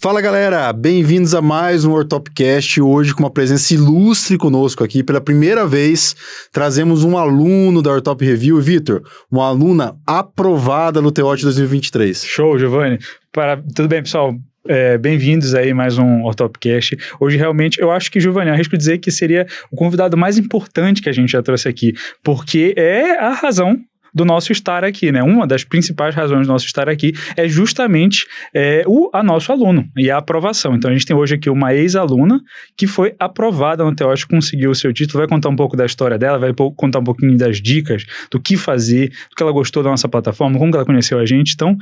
Fala galera, bem-vindos a mais um Ortopcast, hoje com uma presença ilustre conosco aqui. Pela primeira vez, trazemos um aluno da Ortop Review, Vitor, uma aluna aprovada no TOT 2023. Show, Giovanni. Tudo bem, pessoal? Bem-vindos aí a mais um Ortopcast. Hoje, realmente, eu acho que, Giovanni, arrisco dizer que seria o convidado mais importante que a gente já trouxe aqui, porque é a razão do nosso estar aqui, né? Uma das principais razões do nosso estar aqui é justamente a nosso aluno e a aprovação. Então, a gente tem hoje aqui uma ex-aluna que foi aprovada no TOT, conseguiu o seu título, vai contar um pouco da história dela, vai contar um pouquinho das dicas, do que fazer, do que ela gostou da nossa plataforma, como que ela conheceu a gente. Então,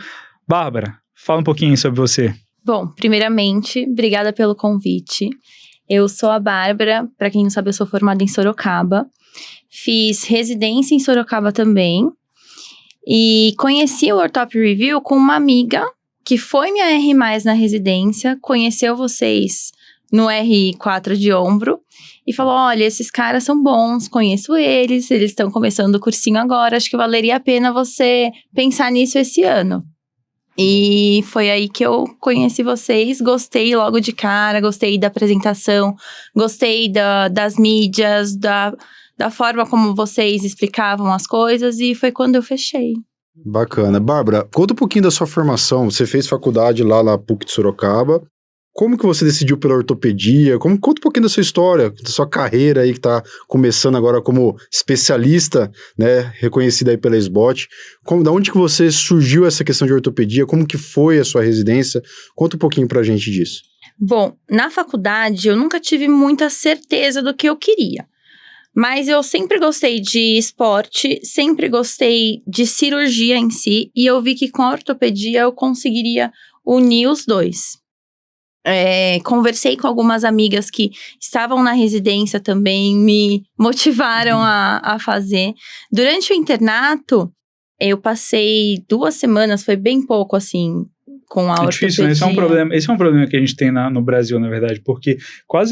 Bárbara, fala um pouquinho sobre você. Bom, primeiramente, obrigada pelo convite. Eu sou a Bárbara, para quem não sabe, eu sou formada em Sorocaba. Fiz residência em Sorocaba também. E conheci o Ortop Review com uma amiga que foi minha R+, na residência, conheceu vocês no R4 de ombro e falou, olha, esses caras são bons, conheço eles estão começando o cursinho agora, acho que valeria a pena você pensar nisso esse ano. E foi aí que eu conheci vocês, gostei logo de cara, gostei da apresentação, gostei das mídias, da forma como vocês explicavam as coisas, e foi quando eu fechei. Bacana. Bárbara, conta um pouquinho da sua formação. Você fez faculdade lá na PUC de Sorocaba. Como que você decidiu pela ortopedia? Conta um pouquinho da sua história, da sua carreira aí que está começando agora como especialista, né, reconhecida aí pela SBOT. Da onde que você surgiu essa questão de ortopedia? Como que foi a sua residência? Conta um pouquinho pra gente disso. Bom, na faculdade eu nunca tive muita certeza do que eu queria. Mas eu sempre gostei de esporte, sempre gostei de cirurgia em si, e eu vi que com a ortopedia eu conseguiria unir os dois. Conversei com algumas amigas que estavam na residência também, me motivaram a fazer. Durante o internato, eu passei 2 semanas, foi bem pouco assim, com a ortopedia. Difícil, né? Esse é um problema que a gente tem no Brasil, na verdade, porque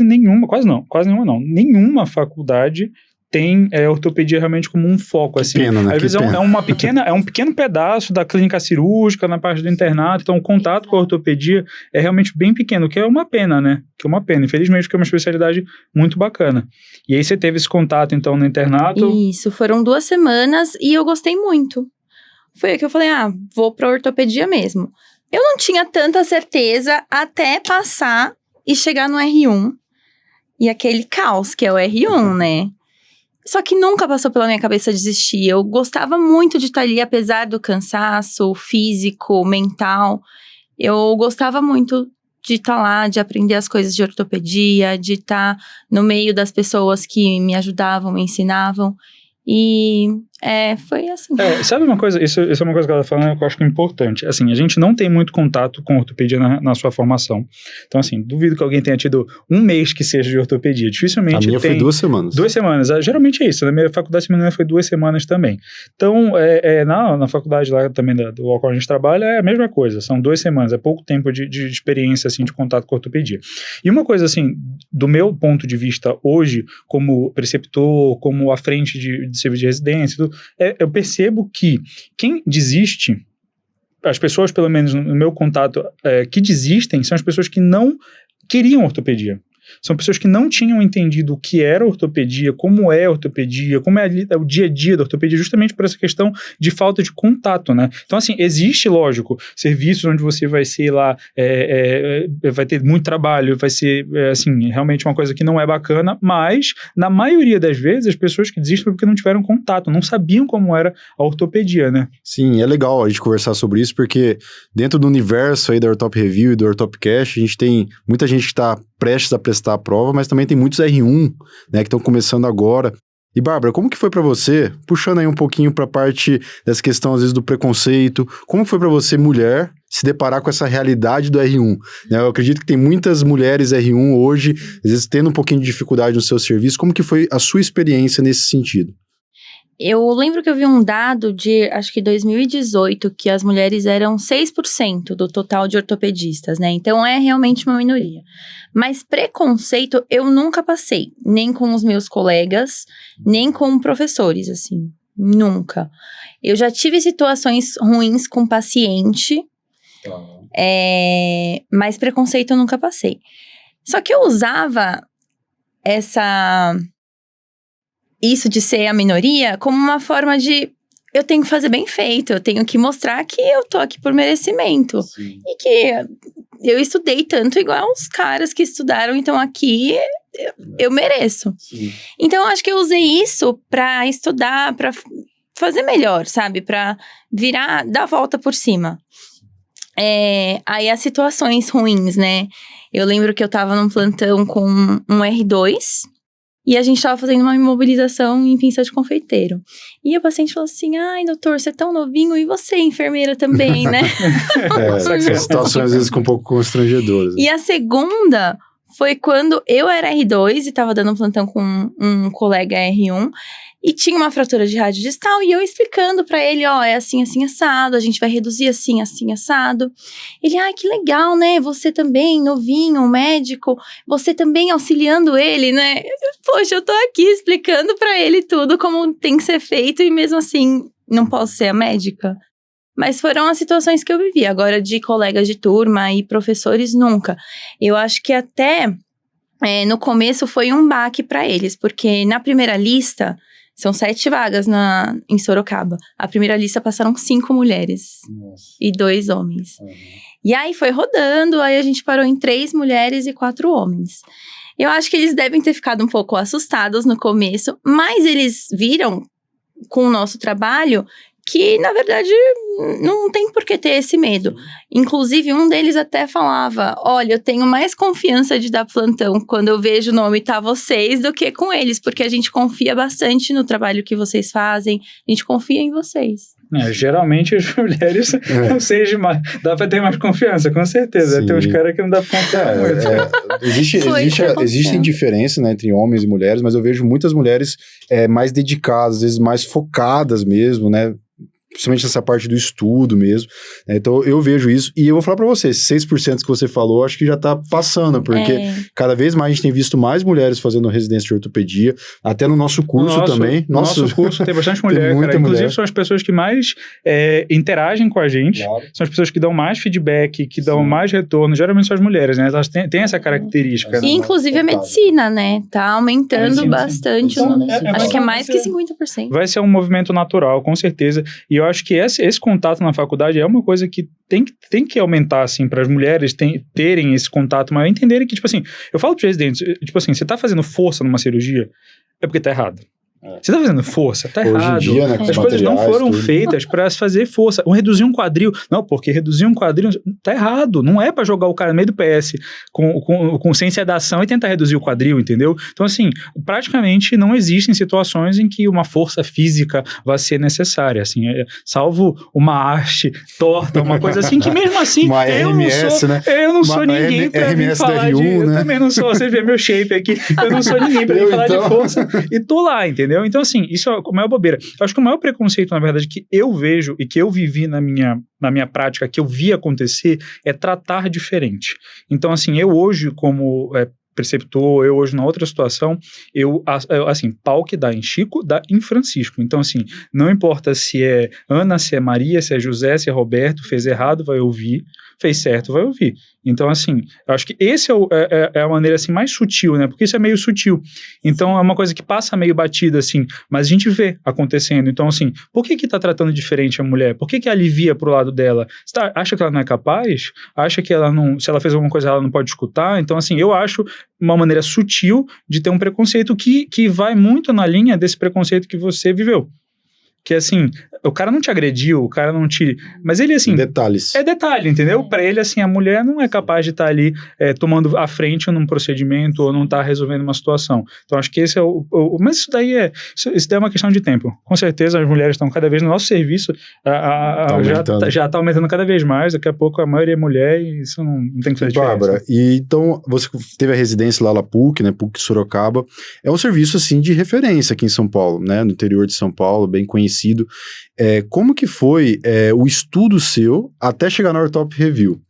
nenhuma faculdade tem ortopedia realmente como um foco, assim. Pena, né? Às vezes é um pequeno pedaço da clínica cirúrgica na parte do internato, então o contato com a ortopedia é realmente bem pequeno, que é uma pena, né? Que é uma pena, infelizmente, porque é uma especialidade muito bacana. E aí você teve esse contato, então, no internato? Isso, foram 2 semanas e eu gostei muito. Foi aí que eu falei, vou pra ortopedia mesmo. Eu não tinha tanta certeza até passar e chegar no R1. E aquele caos que é o R1, né? Só que nunca passou pela minha cabeça desistir. Eu gostava muito de estar ali, apesar do cansaço físico, mental. Eu gostava muito de estar lá, de aprender as coisas de ortopedia, de estar no meio das pessoas que me ajudavam, me ensinavam. E foi assim. Sabe uma coisa? Isso é uma coisa que ela tá falando que eu acho que é importante. Assim, a gente não tem muito contato com ortopedia na sua formação. Então, assim, duvido que alguém tenha tido um mês que seja de ortopedia. Dificilmente A minha foi 2 semanas. 2 semanas. Geralmente é isso. Na minha faculdade, se não me engano, foi 2 semanas também. Então, na faculdade lá também do qual a gente trabalha, é a mesma coisa. São 2 semanas. É pouco tempo de experiência, assim, de contato com ortopedia. E uma coisa, assim, do meu ponto de vista hoje, como preceptor, como à frente de serviço de residência, eu percebo que quem desiste, as pessoas, pelo menos no meu contato, que desistem, são as pessoas que não queriam ortopedia. São pessoas que não tinham entendido o que era ortopedia, como é ortopedia, como é o dia a dia da ortopedia, justamente por essa questão de falta de contato, né? Então, assim, existe, lógico, serviços onde você vai ser lá, vai ter muito trabalho, vai ser, assim, realmente uma coisa que não é bacana, mas, na maioria das vezes, as pessoas que desistem porque não tiveram contato, não sabiam como era a ortopedia, né? Sim, é legal a gente conversar sobre isso, porque dentro do universo aí da Ortop Review e do Ortopcast, a gente tem muita gente que está prestes a prestar a prova, mas também tem muitos R1, né, que estão começando agora. E, Bárbara, como que foi para você, puxando aí um pouquinho para a parte dessa questão, às vezes, do preconceito, como foi para você, mulher, se deparar com essa realidade do R1? Né, eu acredito que tem muitas mulheres R1 hoje, às vezes, tendo um pouquinho de dificuldade no seu serviço. Como que foi a sua experiência nesse sentido? Eu lembro que eu vi um dado de, acho que 2018, que as mulheres eram 6% do total de ortopedistas, né? Então, é realmente uma minoria. Mas preconceito eu nunca passei, nem com os meus colegas, nem com professores, assim, nunca. Eu já tive situações ruins com paciente, Mas preconceito eu nunca passei. Só que eu usava isso de ser a minoria como uma forma de... Eu tenho que fazer bem feito, eu tenho que mostrar que eu tô aqui por merecimento. Sim. E que eu estudei tanto igual os caras que estudaram, então aqui eu mereço. Sim. Então eu acho que eu usei isso pra estudar, pra fazer melhor, sabe? Pra dar a volta por cima. Aí as situações ruins, né? Eu lembro que eu tava num plantão com um R2 e a gente tava fazendo uma imobilização em pinça de confeiteiro. E o paciente falou assim, ai, doutor, você é tão novinho, e você, enfermeira também, né? São situações às vezes um pouco constrangedoras. E a segunda foi quando eu era R2 e tava dando um plantão com um colega R1 e tinha uma fratura de rádio distal e eu explicando pra ele, é assim, assim, assado, a gente vai reduzir assim, assim, assado. Ele, que legal, né? Você também, novinho, médico, você também auxiliando ele, né? Poxa, eu tô aqui explicando pra ele tudo como tem que ser feito e mesmo assim não posso ser a médica. Mas foram as situações que eu vivi. Agora, de colegas de turma e professores, nunca. Eu acho que até no começo foi um baque para eles, porque na primeira lista, são 7 vagas em Sorocaba. A primeira lista passaram 5 mulheres. Nossa. E 2 homens. Uhum. E aí foi rodando, aí a gente parou em 3 mulheres e 4 homens. Eu acho que eles devem ter ficado um pouco assustados no começo, mas eles viram com o nosso trabalho que, na verdade, não tem por que ter esse medo. Inclusive, um deles até falava, olha, eu tenho mais confiança de dar plantão quando eu vejo o nome tá vocês do que com eles, porque a gente confia bastante no trabalho que vocês fazem, a gente confia em vocês. Geralmente as mulheres não sei demais, dá pra ter mais confiança, com certeza. Sim. Tem uns caras que não dá pra confiar muito. Existem diferenças, né, entre homens e mulheres, mas eu vejo muitas mulheres mais dedicadas, às vezes mais focadas mesmo, né? Principalmente nessa parte do estudo mesmo, né? Então eu vejo isso, e eu vou falar pra você, 6% que você falou, acho que já tá passando, porque cada vez mais a gente tem visto mais mulheres fazendo residência de ortopedia, até no nosso curso também. No nosso curso tem bastante mulher, muita cara. Inclusive mulher. São as pessoas que mais interagem com a gente, são as pessoas que dão mais feedback, que dão mais retorno, geralmente são as mulheres, né? Elas têm essa característica. E inclusive a medicina, né? Tá aumentando bastante. Acho que é mais que 50%. Vai ser um movimento natural, com certeza, e eu acho que esse contato na faculdade é uma coisa que tem que aumentar, assim, para as mulheres terem esse contato, mas entenderem que, tipo assim, eu falo para os residentes, tipo assim, você tá fazendo força numa cirurgia, é porque tá errado. Você tá fazendo força, tá errado. Hoje em dia, né, as coisas não foram feitas para fazer força. Reduzir um quadril. Não, porque reduzir um quadril tá errado. Não é para jogar o cara no meio do PS com sem sedação e tentar reduzir o quadril, entendeu? Então, assim, praticamente não existem situações em que uma força física vai ser necessária, assim, salvo uma haste torta, uma coisa assim, que mesmo assim, uma RMS, né? Eu não sou ninguém pra vir falar R1, de... né? Eu também não sou, você vê meu shape aqui, eu não sou ninguém pra vir falar de força e tô lá, entendeu? Então, assim, isso é a maior bobeira. Eu acho que o maior preconceito, na verdade, que eu vejo e que eu vivi na minha prática, que eu vi acontecer, é tratar diferente. Então, assim, eu hoje, como preceptor, eu hoje na outra situação, assim, pau que dá em Chico, dá em Francisco. Então, assim, não importa se é Ana, se é Maria, se é José, se é Roberto, fez errado, vai ouvir, fez certo, vai ouvir. Então, assim, eu acho que esse é a maneira, assim, mais sutil, né? Porque isso é meio sutil. Então, é uma coisa que passa meio batida, assim, mas a gente vê acontecendo. Então, assim, por que tá tratando diferente a mulher? Por que alivia pro lado dela? Você acha que ela não é capaz? Acha que ela não... Se ela fez alguma coisa, ela não pode escutar? Então, assim, eu acho uma maneira sutil de ter um preconceito que vai muito na linha desse preconceito que você viveu. Que, assim, o cara não te agrediu, o cara não te... Mas ele, assim... Detalhes. É detalhe, entendeu? Pra ele, assim, a mulher não é capaz de estar ali tomando a frente num procedimento ou não tá resolvendo uma situação. Então, acho que esse é mas isso daí é uma questão de tempo. Com certeza, as mulheres estão cada vez no nosso serviço, já tá aumentando cada vez mais. Daqui a pouco a maioria é mulher e isso não tem que fazer diferença. Bárbara, e então você teve a residência lá na PUC, né? PUC Sorocaba. É um serviço, assim, de referência aqui em São Paulo, né? No interior de São Paulo, bem conhecido. Como que foi o estudo seu até chegar na Ortop Review?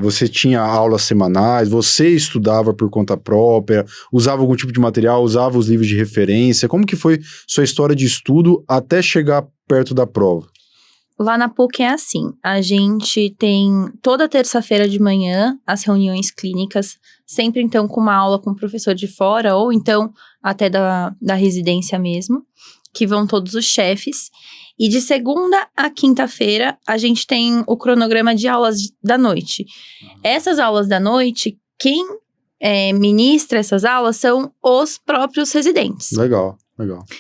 Você tinha aulas semanais, você estudava por conta própria, usava algum tipo de material, usava os livros de referência? Como que foi sua história de estudo até chegar perto da prova? Lá na PUC é assim, a gente tem toda terça-feira de manhã as reuniões clínicas, sempre então com uma aula com um professor de fora, ou então até da residência mesmo, que vão todos os chefes. E de segunda a quinta-feira, a gente tem o cronograma de aulas da noite. Essas aulas da noite, quem ministra essas aulas são os próprios residentes. Legal.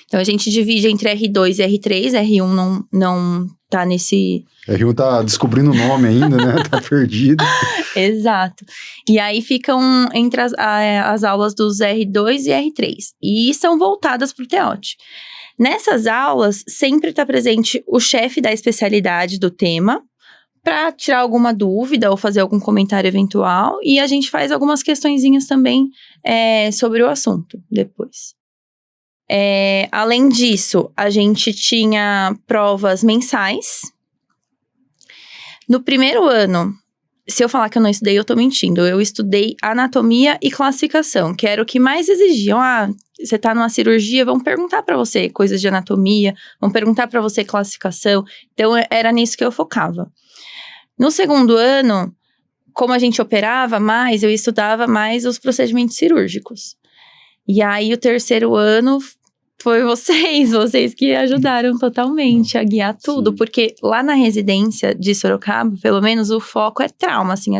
Então, a gente divide entre R2 e R3, R1 não tá nesse... R1 tá descobrindo o nome ainda, né? Tá perdido. Exato. E aí ficam entre as aulas dos R2 e R3. E são voltadas para o TEOT. Nessas aulas, sempre está presente o chefe da especialidade do tema, para tirar alguma dúvida ou fazer algum comentário eventual. E a gente faz algumas questõezinhas também sobre o assunto depois. Além disso, a gente tinha provas mensais. No primeiro ano, se eu falar que eu não estudei, eu tô mentindo. Eu estudei anatomia e classificação, que era o que mais exigiam. Você tá numa cirurgia, vão perguntar pra você coisas de anatomia, vão perguntar pra você classificação. Então, era nisso que eu focava. No segundo ano, como a gente operava mais, eu estudava mais os procedimentos cirúrgicos. E aí, o terceiro ano foi vocês que ajudaram totalmente a guiar tudo. Sim. Porque lá na residência de Sorocaba, pelo menos, o foco é trauma, assim,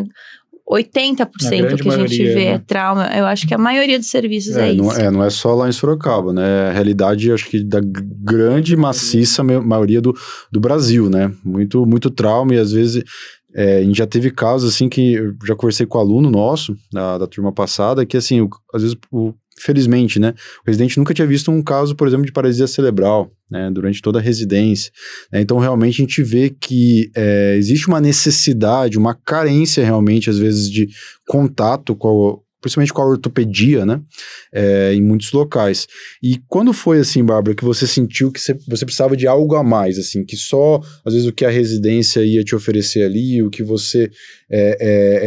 80% que a gente vê é trauma. Eu acho que a maioria dos serviços é isso. Não é só lá em Sorocaba, né? A realidade, acho que da grande, maciça maioria do Brasil, né? Muito, muito trauma e às vezes... a gente já teve casos, assim, que eu já conversei com aluno nosso, da turma passada, que, assim, às vezes, felizmente, né, o residente nunca tinha visto um caso, por exemplo, de paralisia cerebral, né, durante toda a residência, né, então, realmente, a gente vê que existe uma necessidade, uma carência, realmente, às vezes, de contato principalmente com a ortopedia, né, em muitos locais. E quando foi assim, Bárbara, que você sentiu que você precisava de algo a mais, assim, que só, às vezes, o que a residência ia te oferecer ali, o que você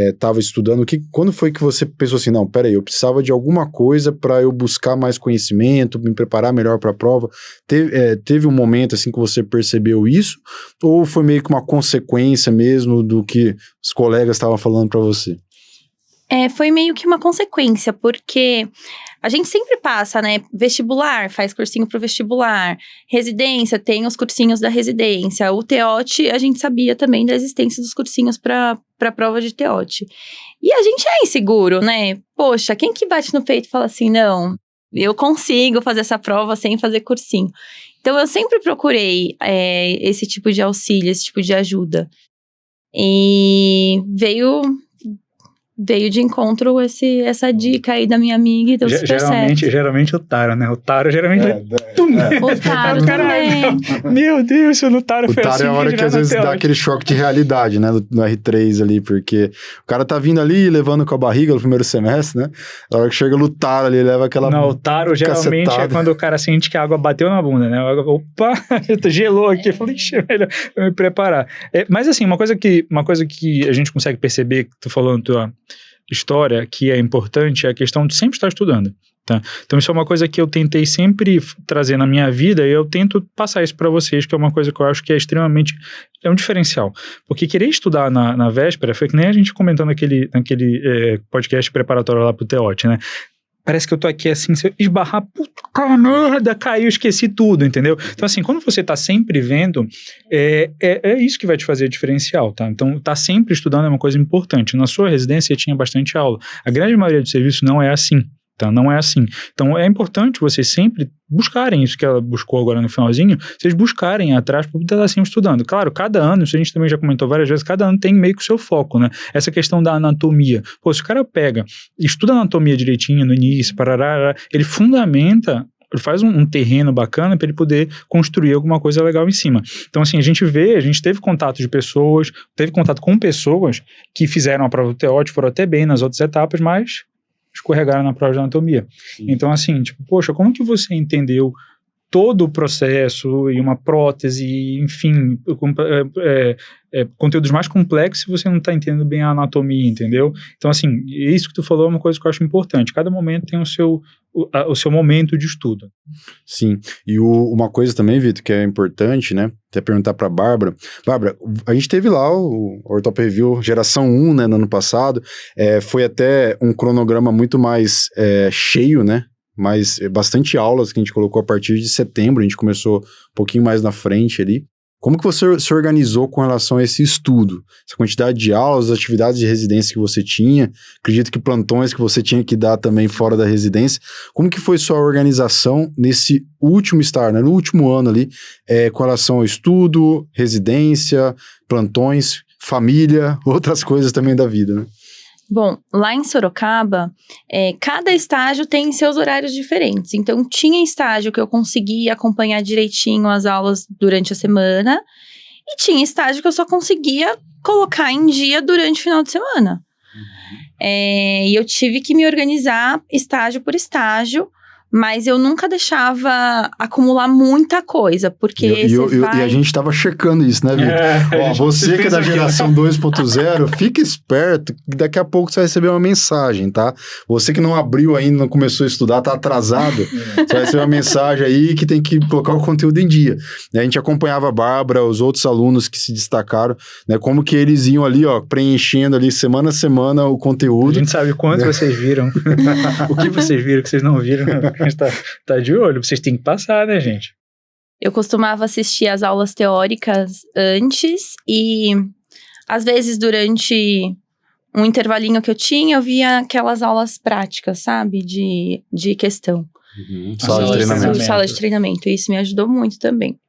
estava estudando, quando foi que você pensou assim, não, peraí, eu precisava de alguma coisa para eu buscar mais conhecimento, me preparar melhor para a prova? Teve um momento, assim, que você percebeu isso? Ou foi meio que uma consequência mesmo do que os colegas estavam falando para você? Foi meio que uma consequência, porque a gente sempre passa, né, vestibular, faz cursinho pro vestibular, residência, tem os cursinhos da residência, o TEOT, a gente sabia também da existência dos cursinhos pra prova de TEOT. E a gente é inseguro, né? Poxa, quem que bate no peito e fala assim, não, eu consigo fazer essa prova sem fazer cursinho. Então, eu sempre procurei esse tipo de auxílio, esse tipo de ajuda. E veio de encontro essa dica aí da minha amiga e deu super certo. Geralmente o Taro, né? O Taro geralmente... O Taro também. Meu Deus, o Taro foi assim. O Taro é a hora que às vezes dá aquele choque de realidade, né? No R3 ali, porque o cara tá vindo ali, levando com a barriga no primeiro semestre, né? A hora que chega no Taro ali, leva aquela Não, o Taro geralmente é quando o cara sente que a água bateu na bunda, né? Opa, gelou aqui. Eu falei, melhor me preparar. Mas assim, uma coisa que a gente consegue perceber, que tu falando tua história, que é importante, é a questão de sempre estar estudando, tá? Então isso é uma coisa que eu tentei sempre trazer na minha vida e eu tento passar isso para vocês, que é uma coisa que eu acho que é um diferencial, porque querer estudar na véspera, foi que nem a gente comentou naquele podcast preparatório lá pro TEOT, né? Parece que eu tô aqui assim, se eu esbarrar, puta merda, caiu, esqueci tudo, entendeu? Então assim, quando você tá sempre vendo, é isso que vai te fazer diferencial, tá? Então, tá sempre estudando é uma coisa importante. Na sua residência tinha bastante aula. A grande maioria dos serviços não é assim, tá? Não é assim. Então, é importante vocês sempre buscarem isso que ela buscou agora no finalzinho, vocês buscarem atrás para estar sempre estudando. Claro, cada ano, isso a gente também já comentou várias vezes, cada ano tem meio que o seu foco, né? Essa questão da anatomia. Pô, se o cara estuda anatomia direitinho no início, ele fundamenta, ele faz um terreno bacana para ele poder construir alguma coisa legal em cima. Então, assim, a gente teve contato com pessoas que fizeram a prova do TEOT, foram até bem nas outras etapas, mas escorregaram na prova de anatomia. Sim. Então, assim, tipo, poxa, como que você entendeu todo o processo e uma prótese, enfim, conteúdos mais complexos se você não está entendendo bem a anatomia, entendeu? Então, assim, isso que tu falou é uma coisa que eu acho importante. Cada momento tem o seu momento de estudo. Sim, e uma coisa também, Vitor, que é importante, né, até perguntar para a Bárbara. Bárbara, a gente teve lá o Ortop Review geração 1, né, no ano passado, foi até um cronograma muito mais cheio, né, mas bastante aulas que a gente colocou a partir de setembro, a gente começou um pouquinho mais na frente ali. Como que você se organizou com relação a esse estudo? Essa quantidade de aulas, atividades de residência que você tinha, acredito que plantões que você tinha que dar também fora da residência. Como que foi sua organização nesse último estágio, né, no último ano ali, com relação ao estudo, residência, plantões, família, outras coisas também da vida, né? Bom, lá em Sorocaba, cada estágio tem seus horários diferentes. Então, tinha estágio que eu conseguia acompanhar direitinho as aulas durante a semana, e tinha estágio que eu só conseguia colocar em dia durante o final de semana. E eu tive que me organizar estágio por estágio, mas eu nunca deixava acumular muita coisa, porque e a gente estava checando isso, né, Vitor? Você que é da geração 2.0, fica esperto, que daqui a pouco você vai receber uma mensagem, tá? Você que não abriu ainda, não começou a estudar, tá atrasado, você vai receber uma mensagem aí que tem que colocar o conteúdo em dia. A gente acompanhava a Bárbara, os outros alunos que se destacaram, né, como que eles iam ali, ó, preenchendo ali semana a semana o conteúdo. A gente sabe quanto vocês viram, o que vocês viram, que vocês não viram. A gente tá de olho, vocês têm que passar, né, gente? Eu costumava assistir as aulas teóricas antes e, às vezes, durante um intervalinho que eu tinha, eu via aquelas aulas práticas, sabe? De questão. Sala de treinamento. Sala de treinamento. Isso me ajudou muito também.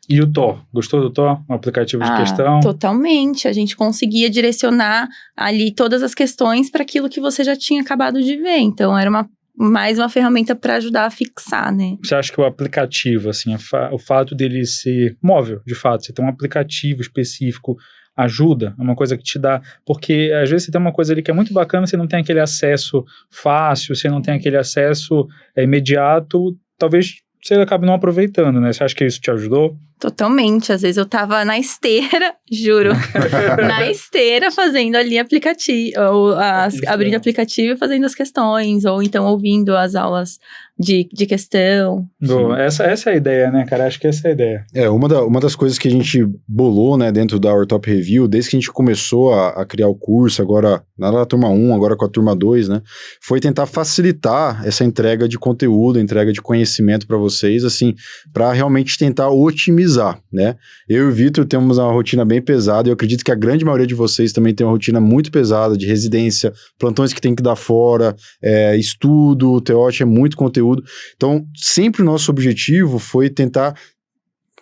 E o TO? Gostou do TO? Um aplicativo de questão? Totalmente. A gente conseguia direcionar ali todas as questões para aquilo que você já tinha acabado de ver. Então, era mais uma ferramenta para ajudar a fixar, né? Você acha que o aplicativo, assim, o fato dele ser móvel, de fato, você tem um aplicativo específico, ajuda? É uma coisa que te dá... Porque, às vezes, você tem uma coisa ali que é muito bacana, você não tem aquele acesso fácil, você não tem aquele acesso imediato, talvez você acabe não aproveitando, né? Você acha que isso te ajudou? Totalmente. Às vezes eu tava na esteira, juro, na esteira fazendo ali aplicativo, abrindo aplicativo e fazendo as questões, ou então ouvindo as aulas de questão. Boa, essa é a ideia, né, cara? Acho que essa é a ideia. Uma das coisas que a gente bolou, né, dentro da Ortop Review, desde que a gente começou a criar o curso, agora na turma 1, agora com a turma 2, né, foi tentar facilitar essa entrega de conteúdo, entrega de conhecimento para vocês, assim, para realmente tentar otimizar, né? Eu e o Vitor temos uma rotina bem pesada, e eu acredito que a grande maioria de vocês também tem uma rotina muito pesada de residência, plantões que tem que dar fora, estudo, teórico, é muito conteúdo. Então, sempre o nosso objetivo foi tentar,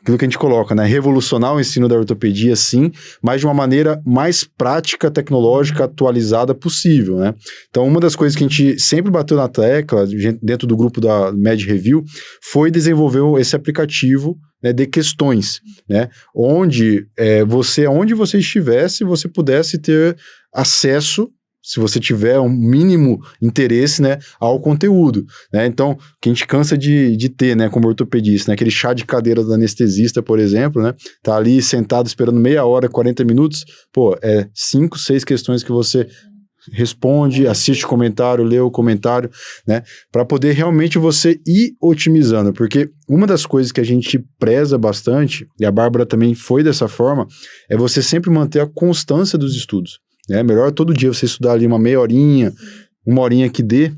aquilo que a gente coloca, né, revolucionar o ensino da ortopedia, sim, mas de uma maneira mais prática, tecnológica, atualizada possível, né? Então, uma das coisas que a gente sempre bateu na tecla, dentro do grupo da Med Review, foi desenvolver esse aplicativo, né, de questões, né? Onde você estivesse, você pudesse ter acesso, se você tiver um mínimo interesse, né, ao conteúdo, né? Então, que a gente cansa de ter, né, como ortopedista, né, aquele chá de cadeira do anestesista, por exemplo, né, tá ali sentado esperando meia hora, 40 minutos, 5, 6 questões que você responde, assiste o comentário, lê o comentário, né, para poder realmente você ir otimizando, porque uma das coisas que a gente preza bastante, e a Bárbara também foi dessa forma, é você sempre manter a constância dos estudos. É melhor todo dia você estudar ali uma meia horinha, uma horinha que dê,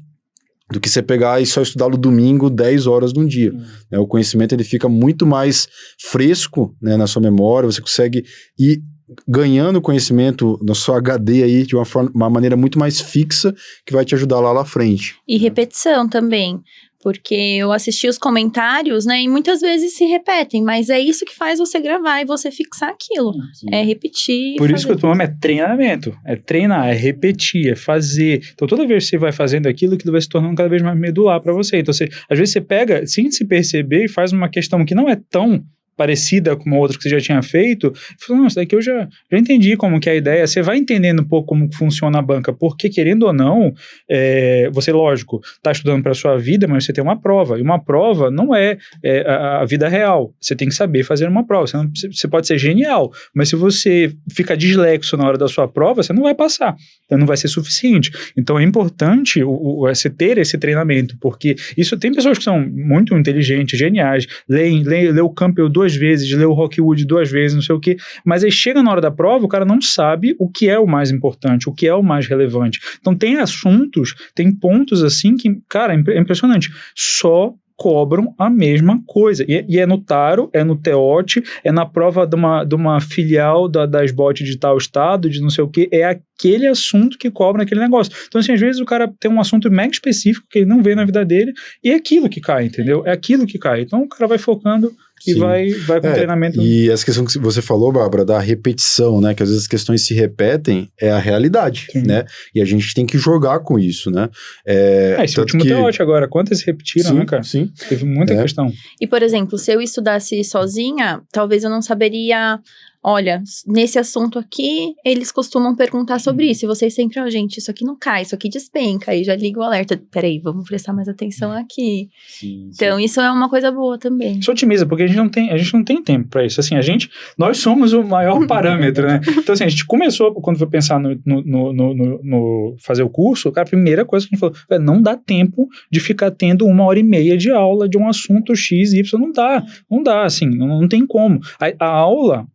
do que você pegar e só estudar no domingo 10 horas num dia. O conhecimento ele fica muito mais fresco, né, na sua memória, você consegue ir ganhando conhecimento no seu HD aí de uma maneira muito mais fixa, que vai te ajudar lá frente. E repetição também. Porque eu assisti os comentários, né, e muitas vezes se repetem, mas é isso que faz você gravar e você fixar aquilo. Sim. É repetir. Por isso que o nome é treinamento. É treinar, é repetir, é fazer. Então, toda vez que você vai fazendo aquilo vai se tornando cada vez mais medular para você. Então, às vezes você pega, sem se perceber, e faz uma questão que não é tão parecida com uma outra que você já tinha feito, falou, isso daqui eu já entendi como que é a ideia, você vai entendendo um pouco como funciona a banca, porque querendo ou não, você, lógico, está estudando para a sua vida, mas você tem uma prova, e uma prova não é a vida real, você tem que saber fazer uma prova, você pode ser genial, mas se você fica dislexo na hora da sua prova, você não vai passar, então não vai ser suficiente. Então é importante você ter esse treinamento, porque isso tem pessoas que são muito inteligentes, geniais, lê o Campbell 2 vezes, lê o Rockwood 2 vezes, não sei o quê, mas aí chega na hora da prova, o cara não sabe o que é o mais importante, o que é o mais relevante. Então tem assuntos, tem pontos assim que, cara, é impressionante, só cobram a mesma coisa, e é no Taro, é no TEOT, é na prova de uma filial da SBOT de tal estado, de não sei o que, é aquele assunto que cobra aquele negócio. Então assim, às vezes o cara tem um assunto mega específico que ele não vê na vida dele, e é aquilo que cai, entendeu? É aquilo que cai. Então o cara vai focando e vai com treinamento. E essa questão que você falou, Bárbara, da repetição, né? Que às vezes as questões se repetem, é a realidade, né? E a gente tem que jogar com isso, né? Esse último TEOT agora, quantas se repetiram, né, cara? Sim. Teve muita questão. E, por exemplo, se eu estudasse sozinha, talvez eu não saberia... Olha, nesse assunto aqui, eles costumam perguntar sobre isso, e vocês sempre, gente, isso aqui não cai, isso aqui despenca, aí já liga o alerta, peraí, vamos prestar mais atenção aqui. Sim. Então, isso é uma coisa boa também. Isso otimiza, porque a gente não tem tempo para isso, assim, nós somos o maior parâmetro, né? Então, assim, a gente começou, quando foi pensar no fazer o curso, cara, a primeira coisa que a gente falou, não dá tempo de ficar tendo 1h30 de aula de um assunto X, Y, não dá, assim, não tem como. A aula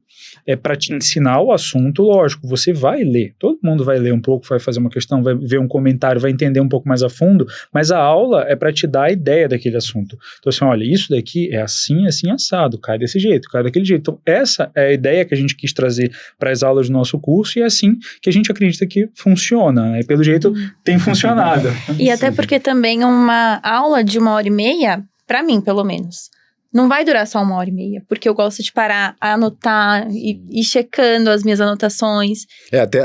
é para te ensinar o assunto, lógico, você vai ler, todo mundo vai ler um pouco, vai fazer uma questão, vai ver um comentário, vai entender um pouco mais a fundo, mas a aula é para te dar a ideia daquele assunto. Então assim, olha, isso daqui é assim, assim, assado, cai desse jeito, cai daquele jeito. Então essa é a ideia que a gente quis trazer para as aulas do nosso curso, e é assim que a gente acredita que funciona, né? E pelo jeito tem funcionado. E até porque também uma aula de 1h30, para mim pelo menos, não vai durar só 1h30, porque eu gosto de parar, anotar e ir checando as minhas anotações.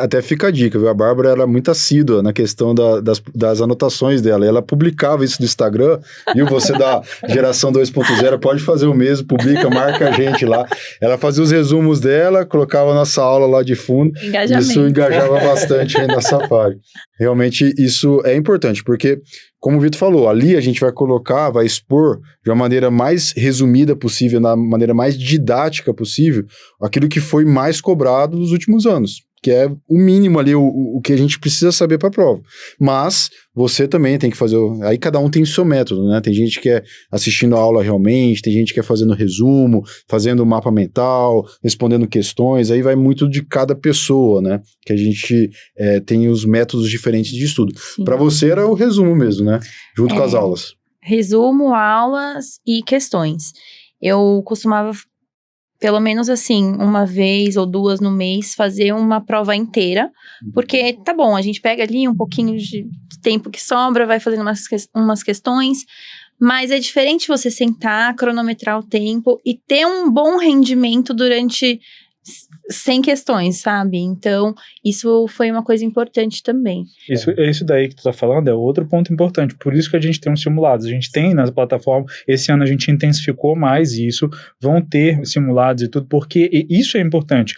Até fica a dica, viu? A Bárbara era muito assídua na questão das anotações dela. Ela publicava isso no Instagram, viu? Você da geração 2.0 pode fazer o mesmo, publica, marca a gente lá. Ela fazia os resumos dela, colocava a nossa aula lá de fundo. Isso engajava bastante aí na Safari. Realmente isso é importante, porque, como o Vitor falou, ali a gente vai expor de uma maneira mais resumida possível, na maneira mais didática possível, aquilo que foi mais cobrado nos últimos anos, que é o mínimo ali, o que a gente precisa saber para a prova. Mas você também tem que fazer... Aí cada um tem o seu método, né? Tem gente que é assistindo a aula realmente, tem gente que é fazendo resumo, fazendo mapa mental, respondendo questões, aí vai muito de cada pessoa, né? Que a gente tem os métodos diferentes de estudo. Para você era o resumo mesmo, né? Junto com as aulas. Resumo, aulas e questões. Eu costumava, pelo menos assim, 1 vez ou 2 no mês, fazer uma prova inteira, porque tá bom, a gente pega ali um pouquinho de tempo que sobra, vai fazendo umas questões, mas é diferente você sentar, cronometrar o tempo e ter um bom rendimento durante 100 questões, sabe? Então, isso foi uma coisa importante também. Isso daí que tu tá falando é outro ponto importante, por isso que a gente tem os simulados, a gente tem nas plataformas, esse ano a gente intensificou mais isso, vão ter simulados e tudo, porque isso é importante.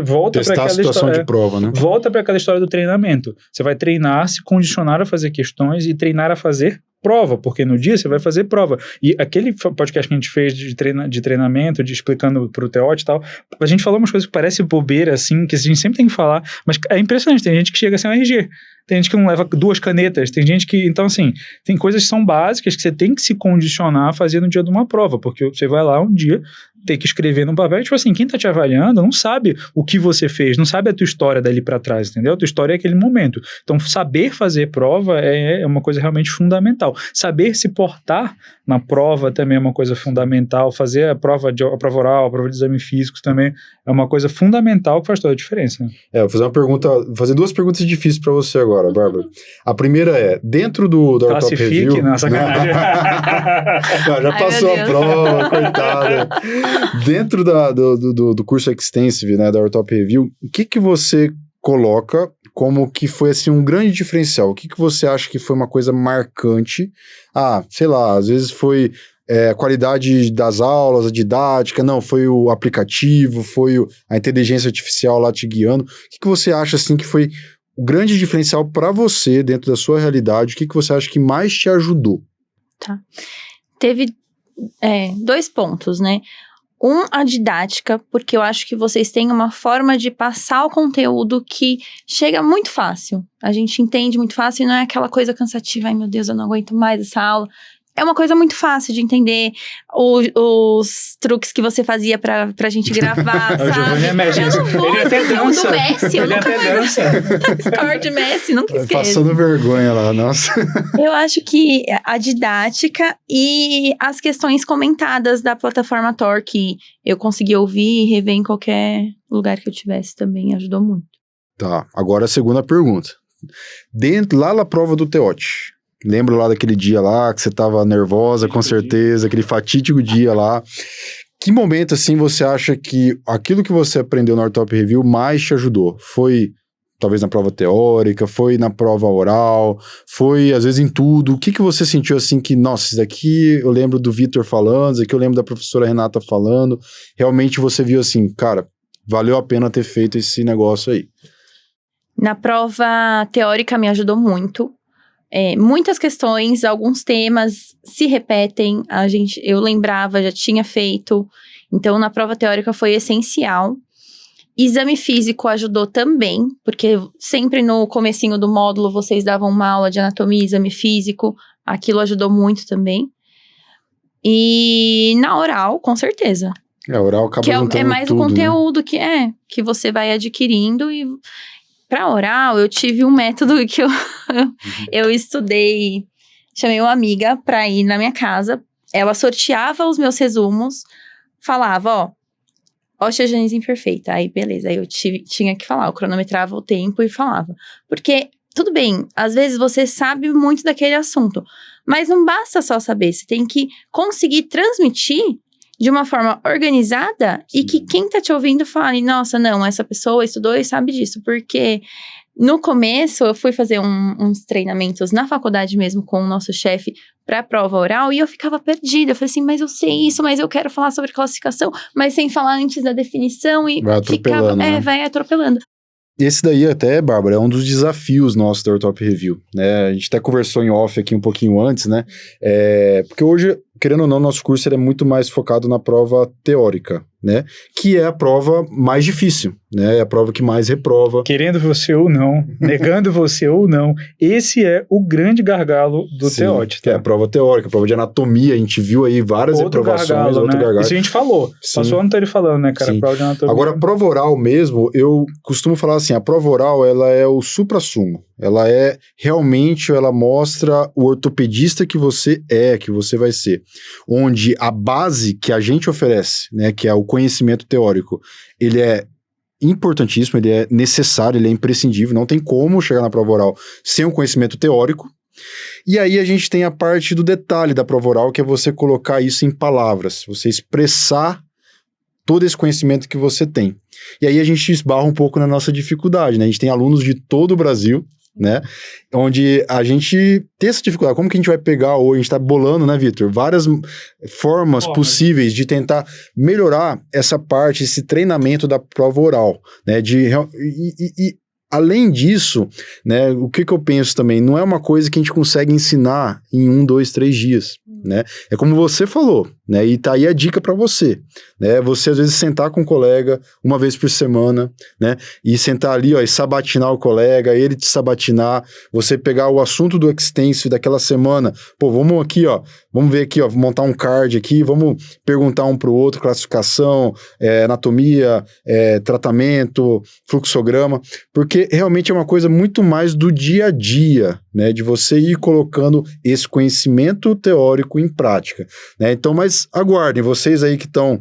Volta para aquela situação de prova, né? Volta para aquela história do treinamento. Você vai treinar, se condicionar a fazer questões e treinar a fazer prova, porque no dia você vai fazer prova. E aquele podcast que a gente fez de treinamento, explicando pro TEOT e tal, a gente falou umas coisas que parece bobeira, assim, que a gente sempre tem que falar, mas é impressionante, tem gente que chega sem RG, tem gente que não leva 2 canetas, tem gente que... Então, assim, tem coisas que são básicas que você tem que se condicionar a fazer no dia de uma prova, porque você vai lá um dia, tem que escrever num papel, tipo assim, quem tá te avaliando não sabe o que você fez, não sabe a tua história dali pra trás, entendeu? A tua história é aquele momento. Então, saber fazer prova é uma coisa realmente fundamental. Saber se portar na prova também é uma coisa fundamental. Fazer a prova oral, a prova de exame físico também é uma coisa fundamental que faz toda a diferença. Vou fazer 2 perguntas difíceis pra você agora, Bárbara. A primeira é, dentro do Top Review... Não, sacanagem. Já passou a prova, coitada. Dentro do curso Extensive, né, da Top Review, o que você coloca como que foi assim um grande diferencial? O que você acha que foi uma coisa marcante? Sei lá, às vezes foi a qualidade das aulas, a didática, não, foi o aplicativo, foi a inteligência artificial lá te guiando. O que você acha, assim, que foi o grande diferencial para você, dentro da sua realidade? O que você acha que mais te ajudou? Tá. Teve 2 pontos, né? A didática, porque eu acho que vocês têm uma forma de passar o conteúdo que chega muito fácil. A gente entende muito fácil e não é aquela coisa cansativa. Ai, meu Deus, eu não aguento mais essa aula. É uma coisa muito fácil de entender. Os truques que você fazia pra gente gravar, O Giovanni é sabe? Messi. Eu não vou Ele até fazer um do dança. Messi, eu Ele nunca até mais... dança. Score de Messi, nunca esqueço. Passando vergonha lá, nossa. Eu acho que a didática e as questões comentadas da plataforma Tor, que eu consegui ouvir e rever em qualquer lugar que eu tivesse, também ajudou muito. Tá, agora a segunda pergunta. Lá na prova do Teote, lembra lá daquele dia lá que você tava nervosa, com certeza, aquele fatídico dia lá. Que momento, assim, você acha que aquilo que você aprendeu no Ortop Review mais te ajudou? Foi, talvez, na prova teórica, foi na prova oral, foi, às vezes, em tudo? O que você sentiu, assim, que, nossa, isso daqui eu lembro do Vitor falando, isso daqui eu lembro da professora Renata falando, realmente você viu assim, cara, valeu a pena ter feito esse negócio aí? Na prova teórica me ajudou muito. Muitas questões, alguns temas se repetem, eu lembrava, já tinha feito, então na prova teórica foi essencial. Exame físico ajudou também, porque sempre no comecinho do módulo vocês davam uma aula de anatomia e exame físico, aquilo ajudou muito também. E na oral, com certeza. A oral acaba juntando Que é mais tudo, o conteúdo, né? que você vai adquirindo. E para oral, eu tive um método que eu estudei, chamei uma amiga para ir na minha casa, ela sorteava os meus resumos, falava, osteogenese imperfeita, aí beleza, aí eu tinha que falar, eu cronometrava o tempo e falava, porque, tudo bem, às vezes você sabe muito daquele assunto, mas não basta só saber, você tem que conseguir transmitir de uma forma organizada e que quem tá te ouvindo fale, nossa, não, essa pessoa estudou e sabe disso, porque no começo eu fui fazer uns treinamentos na faculdade mesmo com o nosso chefe pra prova oral e eu ficava perdida, eu falei assim, mas eu sei isso, mas eu quero falar sobre classificação, mas sem falar antes da definição e vai atropelando, né? vai atropelando. Esse daí até, Bárbara, é um dos desafios nossos da Ortop Review, né? A gente até conversou em off aqui um pouquinho antes, né? Porque hoje, querendo ou não, nosso curso ele é muito mais focado na prova teórica, né? Que é a prova mais difícil, né? É a prova que mais reprova. Querendo você ou não, negando você ou não, esse é o grande gargalo do TEOT, tá? É a prova teórica, a prova de anatomia, a gente viu aí várias reprovações, outro gargalo. Isso a gente falou, passou o ano inteiro falando, né, cara? Sim. Prova de anatomia. Agora, a prova oral mesmo, eu costumo falar assim, a prova oral, ela é o suprassumo, ela é realmente, ela mostra o ortopedista que você vai ser, onde a base que a gente oferece, né, que é o conhecimento teórico, ele é importantíssimo, ele é necessário, ele é imprescindível, não tem como chegar na prova oral sem um conhecimento teórico. E aí a gente tem a parte do detalhe da prova oral, que é você colocar isso em palavras, você expressar todo esse conhecimento que você tem. E aí a gente esbarra um pouco na nossa dificuldade, né? A gente tem alunos de todo o Brasil, né? Onde a gente tem essa dificuldade. Como que a gente vai pegar hoje? A gente tá bolando, né, Vitor? Várias formas possíveis de tentar melhorar essa parte, esse treinamento da prova oral, né? Além disso, né, o que eu penso também, não é uma coisa que a gente consegue ensinar em 1, 2, 3 dias, né? É como você falou, né? E tá aí a dica para você, né? Você às vezes sentar com um colega uma vez por semana, né? E sentar ali, ó, e sabatinar o colega, ele te sabatinar, você pegar o assunto do extenso daquela semana, pô, vamos aqui, ó, vamos ver aqui, ó, montar um card aqui, vamos perguntar um pro outro, classificação, anatomia, tratamento, fluxograma, porque realmente é uma coisa muito mais do dia a dia, né, de você ir colocando esse conhecimento teórico em prática, né? Então, mas aguardem, vocês aí que estão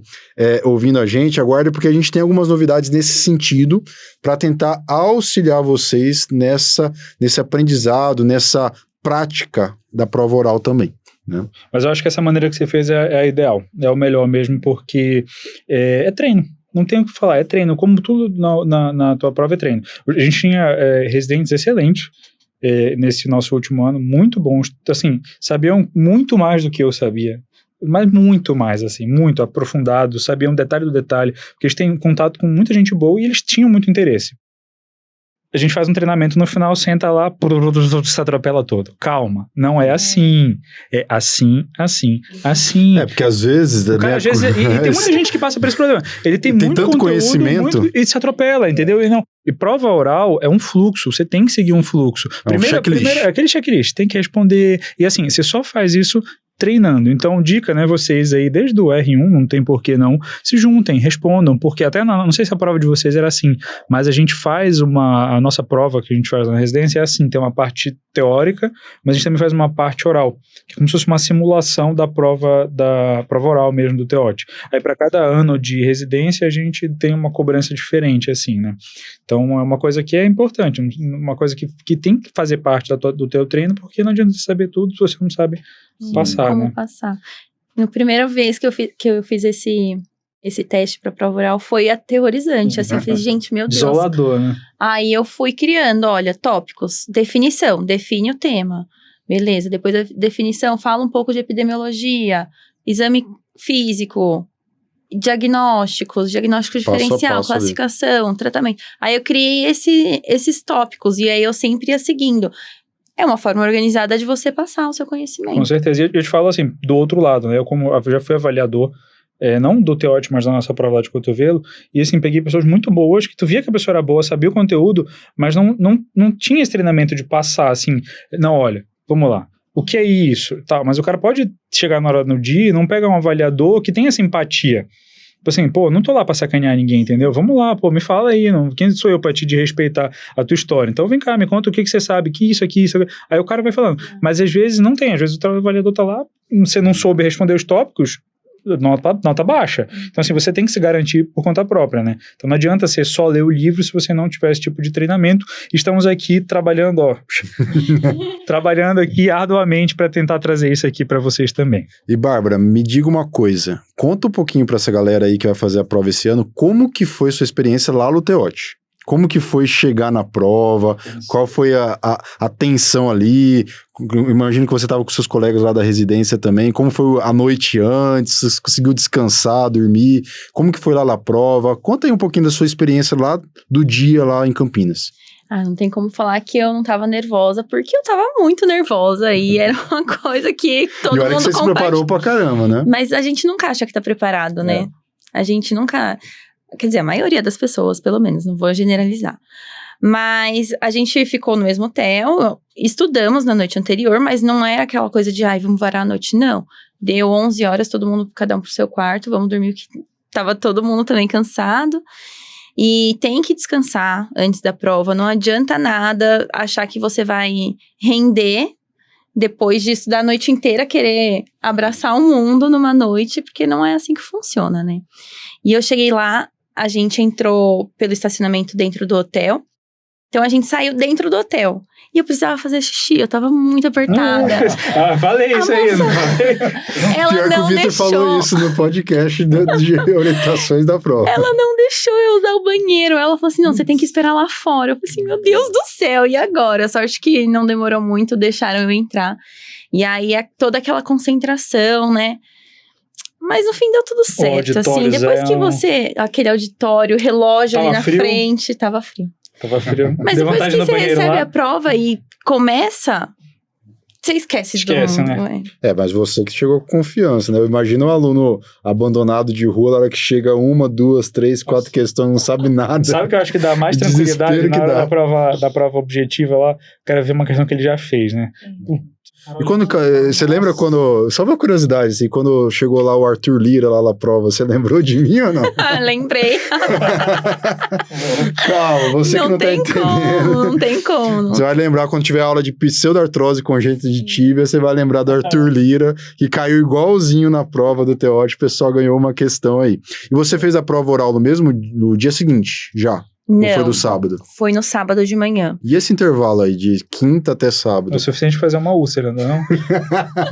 ouvindo a gente, aguardem, porque a gente tem algumas novidades nesse sentido, para tentar auxiliar vocês nesse aprendizado, nessa prática da prova oral também, né? Mas eu acho que essa maneira que você fez é a ideal, é o melhor mesmo, porque é treino. Não tem o que falar, é treino, como tudo na tua prova é treino. A gente tinha residentes excelentes nesse nosso último ano, muito bons, assim, sabiam muito mais do que eu sabia mas muito mais, assim, muito aprofundado, sabiam detalhe do detalhe, porque eles têm contato com muita gente boa e eles tinham muito interesse. A gente faz um treinamento no final, senta lá, se atropela todo. Calma, não é assim. É assim, assim, assim. Porque às vezes... O cara, às vezes, e tem muita gente que passa por esse problema. Ele tem muito tanto conteúdo, conhecimento. e se atropela, entendeu? E prova oral é um fluxo, você tem que seguir um fluxo. Primeiro, aquele checklist, tem que responder. E assim, você só faz isso treinando. Então, dica, né, vocês aí, desde o R1, não tem por que não, se juntem, respondam, porque até, não sei se a prova de vocês era assim, mas a gente faz a nossa prova que a gente faz na residência é assim, tem uma parte teórica, mas a gente também faz uma parte oral, que é como se fosse uma simulação da prova oral mesmo do TEOT. Aí, para cada ano de residência, a gente tem uma cobrança diferente, assim, né? Então, é uma coisa que é importante, uma coisa que tem que fazer parte do teu treino, porque não adianta você saber tudo se você não sabe passar, como né? passar. Na primeira vez que eu fiz esse teste para prova oral foi aterrorizante, assim, eu falei, gente, meu Deus. Isolador, né? Aí eu fui criando, olha, tópicos, definição, define o tema, beleza, depois da definição, fala um pouco de epidemiologia, exame físico, diagnóstico diferencial, passo classificação, tratamento. Aí eu criei esses tópicos, e aí eu sempre ia seguindo. É uma forma organizada de você passar o seu conhecimento. Com certeza. E eu te falo assim, do outro lado, né? Eu já fui avaliador, não do TEOT, mas da nossa prova lá de cotovelo, e assim, peguei pessoas muito boas, que tu via que a pessoa era boa, sabia o conteúdo, mas não tinha esse treinamento de passar, assim, não, olha, vamos lá. O que é isso? Tá, mas o cara pode chegar na hora do dia e não pegar um avaliador que tenha essa empatia. Tipo assim, pô, não tô lá pra sacanear ninguém, entendeu? Vamos lá, pô, me fala aí, quem sou eu pra te respeitar a tua história? Então vem cá, me conta o que você sabe, que isso aqui, isso aqui. Aí o cara vai falando, mas às vezes não tem, às vezes o avaliador tá lá, você não soube responder os tópicos, nota baixa. Então assim, você tem que se garantir por conta própria, né? Então não adianta você só ler o livro se você não tiver esse tipo de treinamento. Estamos aqui trabalhando, trabalhando aqui arduamente para tentar trazer isso aqui para vocês também. E Bárbara, me diga uma coisa, conta um pouquinho para essa galera aí que vai fazer a prova esse ano, como que foi sua experiência lá no TEOT? Como que foi chegar na prova? Qual foi a tensão ali? Imagino que você estava com seus colegas lá da residência também. Como foi a noite antes? Você conseguiu descansar, dormir? Como que foi lá na prova? Conta aí um pouquinho da sua experiência lá, do dia lá em Campinas. Não tem como falar que eu não tava nervosa, porque eu tava muito nervosa e era uma coisa que todo mundo que você se preparou pra caramba, né? Mas a gente nunca acha que tá preparado, né? A gente nunca... Quer dizer, a maioria das pessoas, pelo menos, não vou generalizar. Mas a gente ficou no mesmo hotel, estudamos na noite anterior, mas não é aquela coisa de, vamos varar a noite, não. Deu 11 horas, todo mundo, cada um pro seu quarto, vamos dormir, que tava todo mundo também cansado. E tem que descansar antes da prova, não adianta nada achar que você vai render depois de estudar a noite inteira, querer abraçar o mundo numa noite, porque não é assim que funciona, né? E eu cheguei lá, a gente entrou pelo estacionamento dentro do hotel, então a gente saiu dentro do hotel. E eu precisava fazer xixi, eu tava muito apertada. Falei isso aí, não falei? Ela Pior não que o Vitor falou isso no podcast de orientações da prova. Ela não deixou eu usar o banheiro. Ela falou assim, não, você tem que esperar lá fora. Eu falei assim, meu Deus do céu, e agora? Sorte que não demorou muito, deixaram eu entrar. E aí, toda aquela concentração, né? Mas no fim deu tudo certo, assim. Depois que você... Aquele auditório, relógio ali na frente, tava frio. Tava frio. Mas depois que você recebe a prova e começa... Você esquece do mundo, né? Mas você que chegou com confiança, né? Imagina um aluno abandonado de rua, na hora que chega 1, 2, 3, 4 questões, não sabe nada. Sabe o que eu acho que dá mais tranquilidade na hora da prova objetiva lá? O cara vê uma questão que ele já fez, né? E quando, você lembra quando, só uma curiosidade, assim, quando chegou lá o Arthur Lira lá na prova, você lembrou de mim ou não? Lembrei. Calma, você que não tá entendendo. Não tem como. Você vai lembrar quando tiver aula de pseudartrose congênita de tíbia, você vai lembrar do Arthur Lira, que caiu igualzinho na prova do TEOT, o pessoal ganhou uma questão aí. E você fez a prova oral no dia seguinte, já? Não, ou foi no sábado? Foi no sábado de manhã. E esse intervalo aí, de quinta até sábado? É o suficiente pra fazer uma úlcera, não é?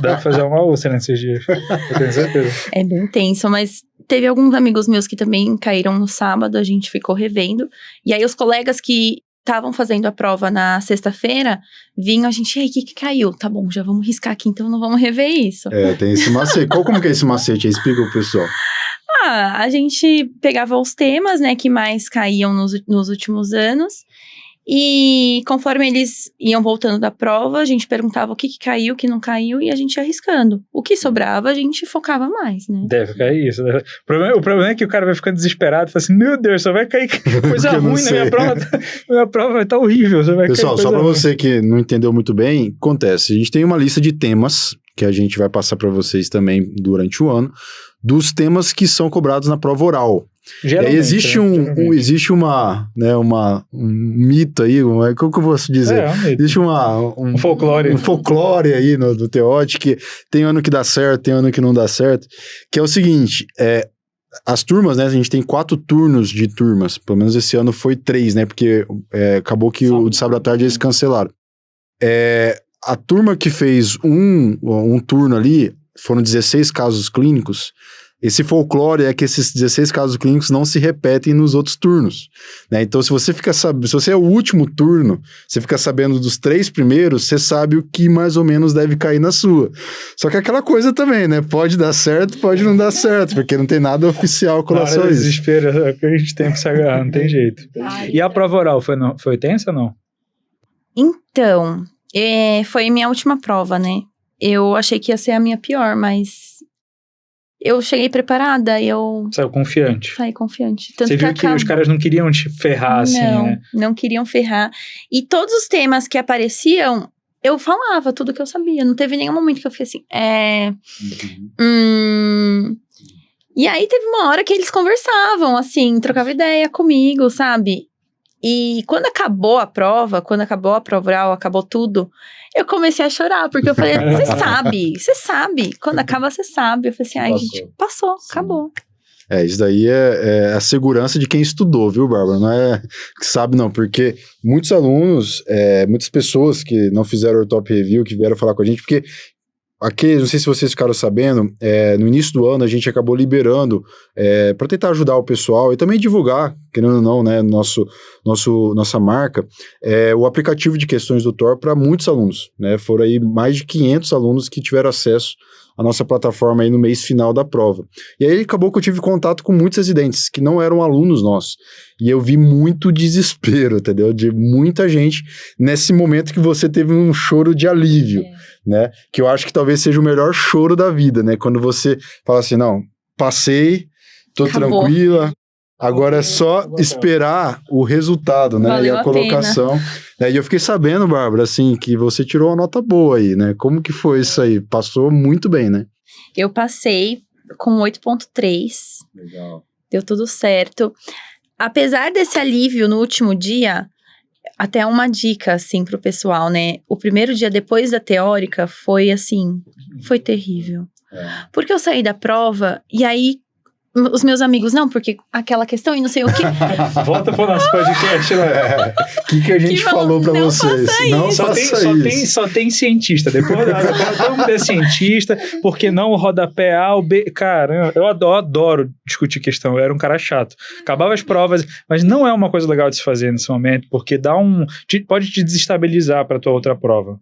Dá pra fazer uma úlcera nesses dias, eu tenho certeza. É bem tenso, mas teve alguns amigos meus que também caíram no sábado, a gente ficou revendo. E aí os colegas que estavam fazendo a prova na sexta-feira, vinham a gente, e aí, o que caiu? Tá bom, já vamos riscar aqui, então não vamos rever isso. Tem esse macete. Como que é esse macete aí? Explica pro pessoal. A gente pegava os temas, né, que mais caíam nos últimos anos, e conforme eles iam voltando da prova, a gente perguntava o que caiu, o que não caiu, e a gente ia arriscando. O que sobrava, a gente focava mais, né? Deve cair isso. O problema é que o cara vai ficando desesperado, fala assim, meu Deus, só vai cair coisa ruim na minha prova. Minha prova vai estar horrível, só vai Pessoal, cair só pra ruim. você que não entendeu muito bem, acontece, a gente tem uma lista de temas, que a gente vai passar para vocês também durante o ano, dos temas que são cobrados na prova oral. Geralmente, existe existe um mito aí, como que eu posso dizer? Um mito. Existe um folclore. Um folclore aí do Teote, que tem ano que dá certo, tem ano que não dá certo, que é o seguinte, as turmas, né, a gente tem 4 turnos de turmas, pelo menos esse ano foi 3, né, porque acabou que o de sábado à tarde eles cancelaram. A turma que fez um turno ali, foram 16 casos clínicos. Esse folclore é que esses 16 casos clínicos não se repetem nos outros turnos, né? Então, se você se você é o último turno, você fica sabendo dos 3 primeiros, você sabe o que mais ou menos deve cair na sua. Só que aquela coisa também, né? Pode dar certo, pode não dar certo, porque não tem nada oficial com relação a isso. Desespero é o que a gente tem que se agarrar, não tem jeito. E a prova oral, foi tensa ou não? Então, foi minha última prova, né? Eu achei que ia ser a minha pior, mas eu cheguei preparada e eu... Saiu confiante. Saí confiante. Tanto você viu que os caras não queriam te ferrar, assim, né? Não queriam ferrar. E todos os temas que apareciam, eu falava tudo que eu sabia. Não teve nenhum momento que eu fiquei assim, E aí teve uma hora que eles conversavam, assim, trocavam ideia comigo, sabe? E quando acabou a prova oral, acabou tudo, eu comecei a chorar, porque eu falei, você sabe, quando acaba você sabe. Eu falei assim, ai gente, passou, acabou. Isso daí é a segurança de quem estudou, viu, Bárbara? Não é que sabe não, porque muitos alunos, muitas pessoas que não fizeram o Top Review, que vieram falar com a gente, porque aqui, não sei se vocês ficaram sabendo, no início do ano a gente acabou liberando para tentar ajudar o pessoal e também divulgar, querendo ou não, né, nossa marca, o aplicativo de questões do TOR para muitos alunos, né? Foram aí mais de 500 alunos que tiveram acesso à nossa plataforma aí no mês final da prova. E aí acabou que eu tive contato com muitos residentes que não eram alunos nossos. E eu vi muito desespero, entendeu? De muita gente nesse momento que você teve um choro de alívio, né? Que eu acho que talvez seja o melhor choro da vida, né? Quando você fala assim, não, passei, tô tranquila, agora é só esperar o resultado, né? Valeu e a colocação. E eu fiquei sabendo, Bárbara, assim, que você tirou uma nota boa aí, né? Como que foi isso aí? Passou muito bem, né? Eu passei com 8.3. Legal. Deu tudo certo. Apesar desse alívio no último dia, até uma dica, assim, pro pessoal, né? O primeiro dia depois da teórica foi, assim, foi terrível. Porque eu saí da prova e aí os meus amigos, não, porque aquela questão e não sei o quê. Volta pro nosso podcast, né? O que a gente falou pra vocês? Não faça isso. Só tem cientista. Depois todo mundo é cientista, porque não o rodapé A, o B. Cara, eu adoro discutir questão. Eu era um cara chato. Acabava as provas, mas não é uma coisa legal de se fazer nesse momento, porque pode te desestabilizar pra tua outra prova.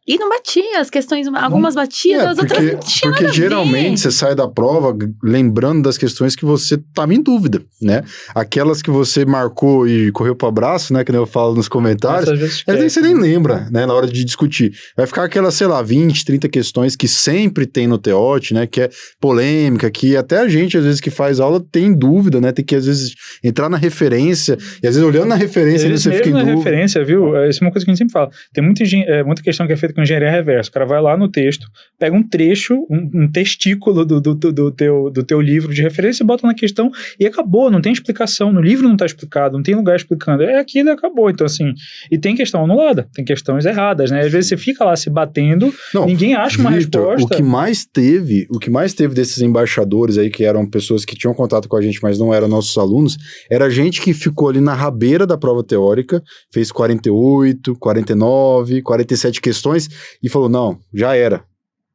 E não batia, as questões, algumas batiam, as outras não tinham nada a ver. Porque geralmente você sai da prova lembrando das questões que você estava em dúvida, né? Aquelas que você marcou e correu para o abraço, né? Que eu falo nos comentários, às vezes você nem lembra, né? Na hora de discutir. Vai ficar aquelas, sei lá, 20, 30 questões que sempre tem no TEOT, né? Que é polêmica, que até a gente, às vezes, que faz aula, tem dúvida, né? Tem que, às vezes, entrar na referência, e às vezes olhando na referência, você fica em dúvida. Na referência, viu? Isso é uma coisa que a gente sempre fala. Tem muita questão que é feita com engenharia reversa. O cara vai lá no texto, pega um trecho, um testículo do teu livro de referência e bota na questão e acabou, não tem explicação. No livro não está explicado, não tem lugar explicando. É aquilo e acabou. Então, assim, e tem questão anulada, tem questões erradas, né? Às vezes você fica lá se batendo, ninguém acha uma resposta. O que mais teve desses embaixadores aí, que eram pessoas que tinham contato com a gente, mas não eram nossos alunos, era gente que ficou ali na rabeira da prova teórica, fez 48, 49, 47 questões e falou, não, já era,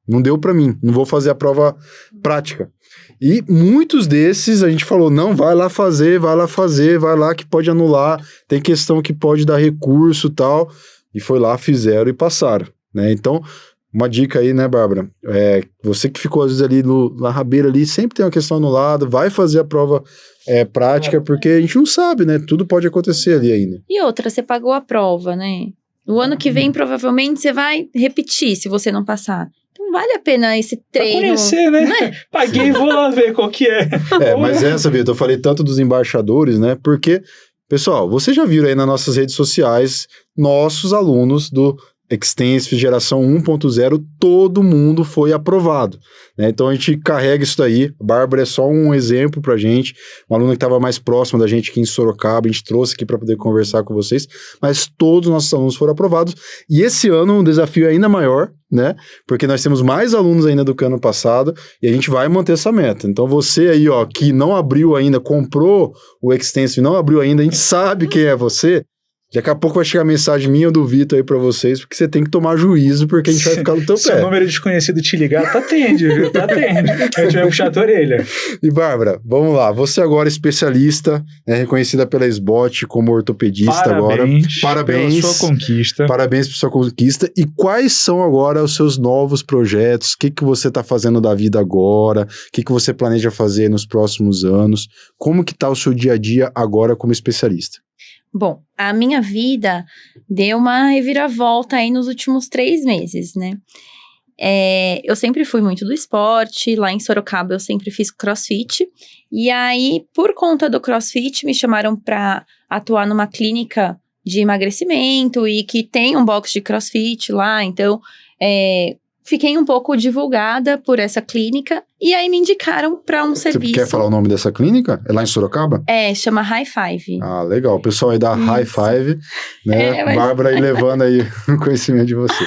não deu para mim, não vou fazer a prova prática. E muitos desses a gente falou, não, vai lá que pode anular, tem questão que pode dar recurso e tal, e foi lá, fizeram e passaram, né? Então, uma dica aí, né, Bárbara? Você que ficou às vezes ali na rabeira ali, sempre tem uma questão anulada, vai fazer a prova prática, porque a gente não sabe, né? Tudo pode acontecer ali ainda. E outra, você pagou a prova, né? No ano que vem, provavelmente, você vai repetir se você não passar. Então, vale a pena esse treino. Pra conhecer, né? Paguei e vou lá ver qual que é. Mas Vitor, eu falei tanto dos embaixadores, né? Porque, pessoal, vocês já viram aí nas nossas redes sociais, nossos alunos do Extensive geração 1.0, todo mundo foi aprovado, né? Então a gente carrega isso daí. A Bárbara é só um exemplo pra gente, uma aluna que estava mais próxima da gente aqui em Sorocaba, a gente trouxe aqui para poder conversar com vocês, mas todos os nossos alunos foram aprovados, e esse ano um desafio ainda maior, né? Porque nós temos mais alunos ainda do que ano passado, e a gente vai manter essa meta. Então você aí, ó, que não abriu ainda, comprou o Extensive, não abriu ainda, a gente sabe quem é você. Daqui a pouco vai chegar a mensagem minha ou do Vitor aí pra vocês, porque você tem que tomar juízo, porque a gente vai ficar no teu pé. Se o número desconhecido te ligar, atende, viu? Atende. A gente vai puxar a tua orelha. E Bárbara, vamos lá. Você agora é especialista, né, reconhecida pela SBOT como ortopedista agora. Parabéns pela sua conquista. Parabéns pela sua conquista. E quais são agora os seus novos projetos? O que você tá fazendo da vida agora? O que você planeja fazer nos próximos anos? Como que tá o seu dia a dia agora como especialista? Bom, a minha vida deu uma reviravolta aí nos últimos 3 meses, né? Eu sempre fui muito do esporte, lá em Sorocaba eu sempre fiz crossfit, e aí, por conta do crossfit, me chamaram para atuar numa clínica de emagrecimento e que tem um box de crossfit lá, então fiquei um pouco divulgada por essa clínica e aí me indicaram para um serviço. Você quer falar o nome dessa clínica? É lá em Sorocaba? Chama High Five. Ah, legal. O pessoal aí da High Five, né? Mas... Bárbara aí levando aí o conhecimento de você.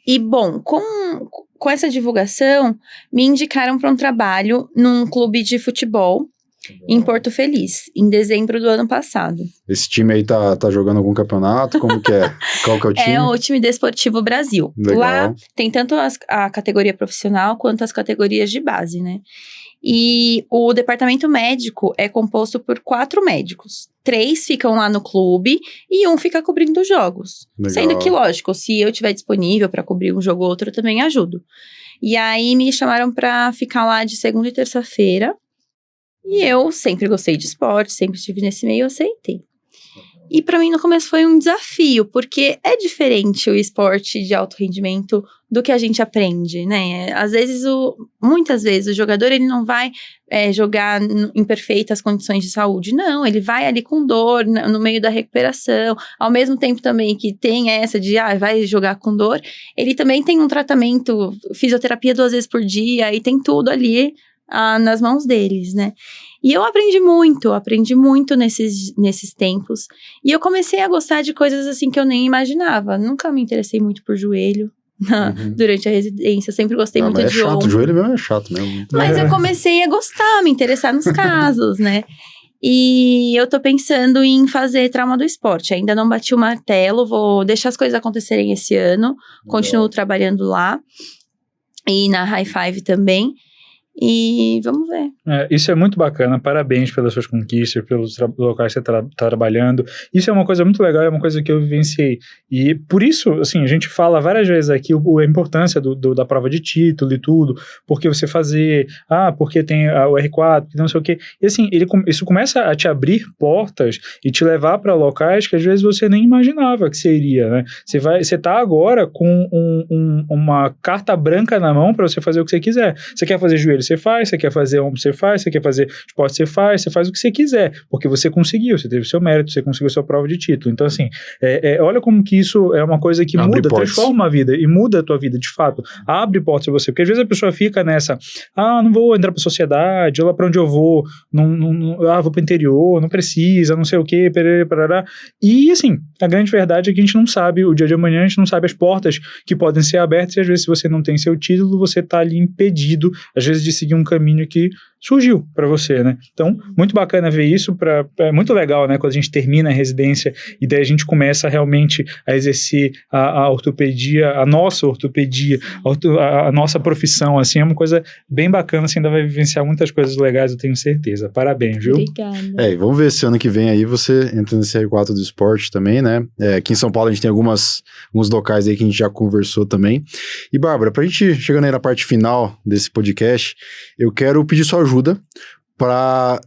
E bom, com essa divulgação, me indicaram para um trabalho num clube de futebol em Porto Feliz, em dezembro do ano passado. Esse time aí tá jogando algum campeonato? Como que é? Qual que é o time? É o time Desportivo Brasil. Legal. Lá tem tanto a categoria profissional quanto as categorias de base, né? E o departamento médico é composto por 4 médicos. 3 ficam lá no clube e 1 fica cobrindo os jogos. Legal. Sendo que, lógico, se eu estiver disponível para cobrir um jogo ou outro, eu também ajudo. E aí me chamaram para ficar lá de segunda e terça-feira. E eu sempre gostei de esporte, sempre estive nesse meio, eu aceitei. E para mim no começo foi um desafio, porque é diferente o esporte de alto rendimento do que a gente aprende, né? Muitas vezes o jogador ele não vai jogar em perfeitas condições de saúde, não, ele vai ali com dor no meio da recuperação, ao mesmo tempo também que tem essa de, vai jogar com dor, ele também tem um tratamento, fisioterapia 2 vezes por dia, e tem tudo ali nas mãos deles, né? E eu aprendi muito nesses tempos. E eu comecei a gostar de coisas assim que eu nem imaginava. Nunca me interessei muito por joelho durante a residência. Eu sempre gostei muito de ombro. O joelho mesmo é chato mesmo. Mas eu comecei a gostar, me interessar nos casos, né? E eu tô pensando em fazer trauma do esporte. Ainda não bati o martelo, vou deixar as coisas acontecerem esse ano. Continuo trabalhando lá. E na High Five também. E vamos ver. Isso é muito bacana, parabéns pelas suas conquistas, pelos locais que você está trabalhando. Isso é uma coisa muito legal, é uma coisa que eu vivenciei. E por isso, assim, a gente fala várias vezes aqui a importância da prova de título e tudo, porque você fazer, porque tem o R4, não sei o quê. E assim, isso começa a te abrir portas e te levar para locais que às vezes você nem imaginava que você iria, né? Você tá agora com uma carta branca na mão para você fazer o que você quiser. Você quer fazer joelho, você faz, você quer fazer ombro, você faz, você quer fazer esporte, você faz o que você quiser, porque você conseguiu, você teve o seu mérito, você conseguiu a sua prova de título. Então, assim, olha como que isso é uma coisa que muda, transforma a vida e muda a tua vida, de fato, abre portas pra você, porque às vezes a pessoa fica nessa, não vou entrar pra sociedade, olha pra onde eu vou, vou pro interior, não precisa, não sei o quê, parará. E, assim, a grande verdade é que a gente não sabe o dia de amanhã, a gente não sabe as portas que podem ser abertas, e às vezes se você não tem seu título, você tá ali impedido, às vezes de seguir um caminho que surgiu para você, né? Então, muito bacana ver isso, é muito legal, né? Quando a gente termina a residência e daí a gente começa realmente a exercer a ortopedia, a nossa ortopedia, a nossa profissão, assim, é uma coisa bem bacana, assim, ainda vai vivenciar muitas coisas legais, eu tenho certeza. Parabéns, viu? Obrigada. E vamos ver se ano que vem aí você entra nesse R4 do esporte também, né? Aqui em São Paulo a gente tem alguns locais aí que a gente já conversou também. E Bárbara, pra gente chegando aí na parte final desse podcast, eu quero pedir sua ajuda para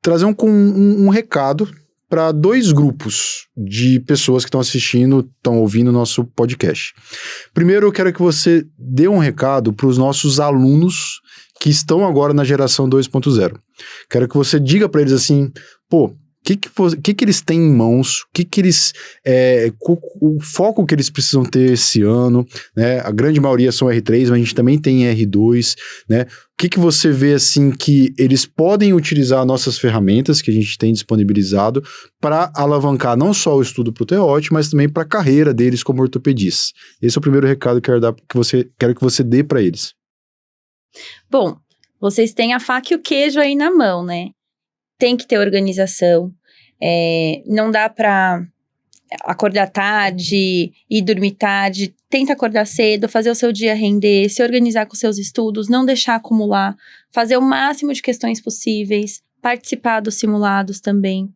trazer um recado para 2 grupos de pessoas que estão assistindo, estão ouvindo o nosso podcast. Primeiro, eu quero que você dê um recado para os nossos alunos que estão agora na geração 2.0. Quero que você diga para eles assim, pô, o que eles têm em mãos, o foco que eles precisam ter esse ano, né? A grande maioria são R3, mas a gente também tem R2, né? O que você vê, assim, que eles podem utilizar nossas ferramentas que a gente tem disponibilizado para alavancar não só o estudo para o TEOT, mas também para a carreira deles como ortopedistas. Esse é o primeiro recado que eu quero que você dê para eles. Bom, vocês têm a faca e o queijo aí na mão, né? Tem que ter organização, não dá para acordar tarde e dormir tarde, tenta acordar cedo, fazer o seu dia render, se organizar com seus estudos, não deixar acumular, fazer o máximo de questões possíveis, participar dos simulados também.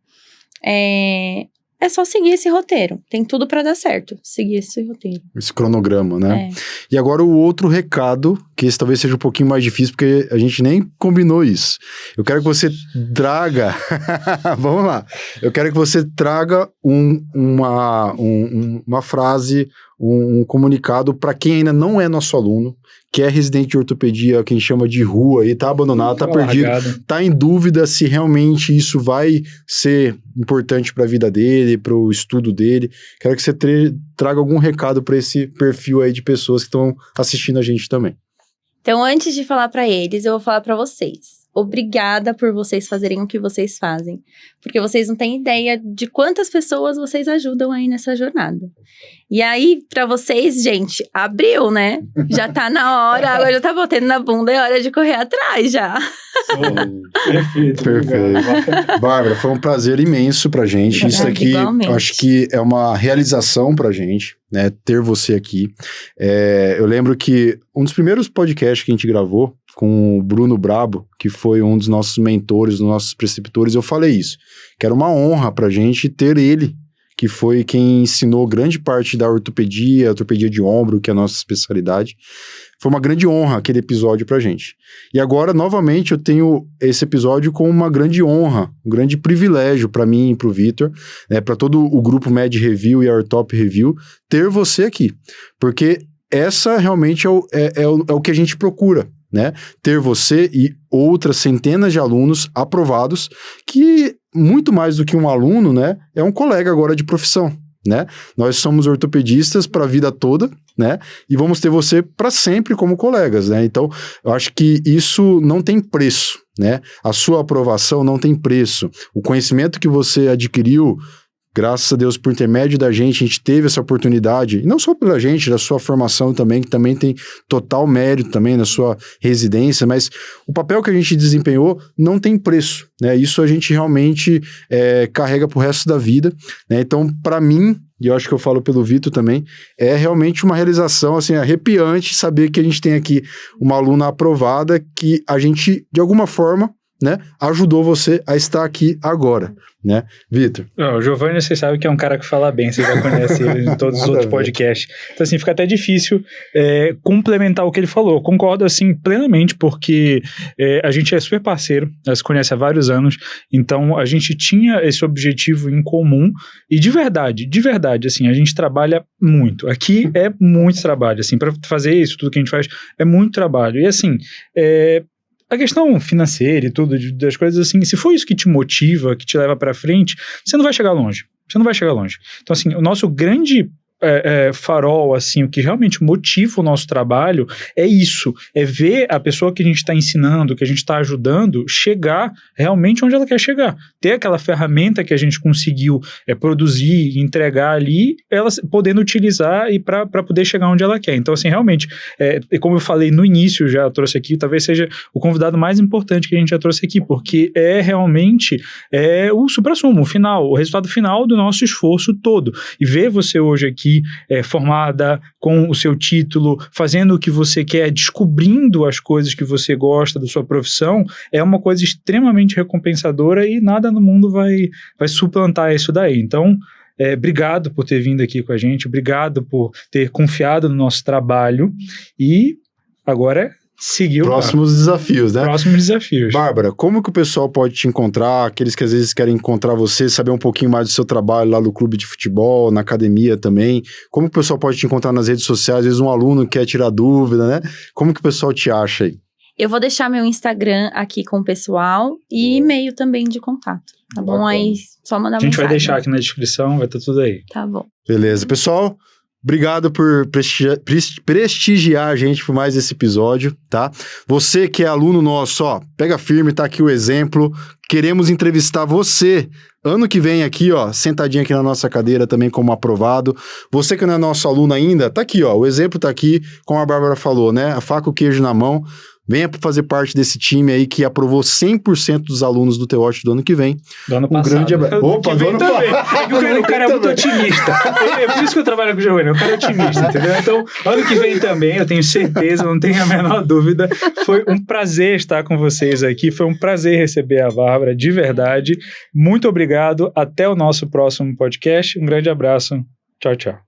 É só seguir esse roteiro, tem tudo para dar certo, seguir esse roteiro. Esse cronograma, né? E agora o outro recado, que esse talvez seja um pouquinho mais difícil, porque a gente nem combinou isso. Eu quero que você traga... Vamos lá. Eu quero que você traga uma frase, um comunicado para quem ainda não é nosso aluno, que é residente de ortopedia, quem chama de rua aí, tá abandonado, tá perdido, tá em dúvida se realmente isso vai ser importante para a vida dele, para o estudo dele. Quero que você traga algum recado para esse perfil aí de pessoas que estão assistindo a gente também. Então, antes de falar para eles, eu vou falar para vocês. Obrigada por vocês fazerem o que vocês fazem, porque vocês não têm ideia de quantas pessoas vocês ajudam aí nessa jornada. E aí, pra vocês, gente, abriu, né? Já tá na hora, agora já tá batendo na bunda, é hora de correr atrás já. Perfeito. Bárbara, foi um prazer imenso pra gente. Isso aqui, eu acho que é uma realização pra gente, né? Ter você aqui. Eu lembro que um dos primeiros podcasts que a gente gravou com o Bruno Brabo, que foi um dos nossos mentores, dos nossos preceptores, eu falei isso, que era uma honra pra gente ter ele, que foi quem ensinou grande parte da ortopedia de ombro, que é a nossa especialidade. Foi uma grande honra aquele episódio pra gente. E agora, novamente, eu tenho esse episódio com uma grande honra, um grande privilégio para mim e pro Vitor, né, para todo o grupo Med Review e a Ortop Review, ter você aqui. Porque essa realmente é o que a gente procura, né? Ter você e outras centenas de alunos aprovados, que muito mais do que um aluno, né? É um colega agora de profissão, né? Nós somos ortopedistas para a vida toda, né? E vamos ter você para sempre como colegas, né? Então, eu acho que isso não tem preço, né? A sua aprovação não tem preço. O conhecimento que você adquiriu, graças a Deus, por intermédio da gente, a gente teve essa oportunidade, e não só pela gente, da sua formação também, que também tem total mérito também na sua residência, mas o papel que a gente desempenhou não tem preço, né? Isso a gente realmente carrega pro resto da vida, né? Então, para mim, e eu acho que eu falo pelo Vitor também, é realmente uma realização, assim, arrepiante saber que a gente tem aqui uma aluna aprovada que a gente, de alguma forma, né, ajudou você a estar aqui agora, né, Vitor? O Giovanni, você sabe que é um cara que fala bem, você já conhece ele em todos os outros podcasts, então assim, fica até difícil complementar o que ele falou. Concordo, assim, plenamente, porque a gente é super parceiro, se conhece há vários anos, então a gente tinha esse objetivo em comum, e de verdade, assim, a gente trabalha muito, aqui é muito trabalho, assim, para fazer isso, tudo que a gente faz, é muito trabalho, e assim, a questão financeira e tudo, das coisas assim, se for isso que te motiva, que te leva pra frente, você não vai chegar longe. Então, assim, o nosso grande farol, assim, o que realmente motiva o nosso trabalho é isso, é ver a pessoa que a gente está ensinando, que a gente está ajudando, chegar realmente onde ela quer chegar. Ter aquela ferramenta que a gente conseguiu produzir, entregar ali, ela podendo utilizar e para poder chegar onde ela quer. Então, assim, realmente, como eu falei no início, já trouxe aqui, talvez seja o convidado mais importante que a gente já trouxe aqui, porque realmente o suprassumo, o final, o resultado final do nosso esforço todo. E ver você hoje aqui formada com o seu título, fazendo o que você quer, descobrindo as coisas que você gosta da sua profissão, é uma coisa extremamente recompensadora e nada no mundo vai suplantar isso daí. Então, obrigado por ter vindo aqui com a gente, obrigado por ter confiado no nosso trabalho e agora seguir próximos desafios, né? Próximos desafios. Bárbara, como que o pessoal pode te encontrar? Aqueles que às vezes querem encontrar você, saber um pouquinho mais do seu trabalho lá no clube de futebol, na academia também. Como que o pessoal pode te encontrar nas redes sociais? Às vezes um aluno quer tirar dúvida, né? Como que o pessoal te acha aí? Eu vou deixar meu Instagram aqui com o pessoal e e-mail também de contato, tá bom? Aí só mandar mensagem. A gente vai deixar aqui na descrição, vai estar tudo aí. Tá bom. Beleza. Pessoal, obrigado por prestigiar a gente por mais esse episódio, tá? Você que é aluno nosso, ó, pega firme, tá aqui o exemplo. Queremos entrevistar você ano que vem aqui, ó, sentadinho aqui na nossa cadeira também como aprovado. Você que não é nosso aluno ainda, tá aqui, ó, o exemplo tá aqui, como a Bárbara falou, né? A faca e o queijo na mão. Venha para fazer parte desse time aí que aprovou 100% dos alunos do TEOT do ano que vem. Do ano passado. Grande abraço. Opa, do ano passado. O cara é muito otimista. É por isso que eu trabalho com o Giovanni, o cara é otimista, entendeu? Então, ano que vem também, eu tenho certeza, não tenho a menor dúvida. Foi um prazer estar com vocês aqui, foi um prazer receber a Bárbara, de verdade. Muito obrigado, até o nosso próximo podcast. Um grande abraço. Tchau, tchau.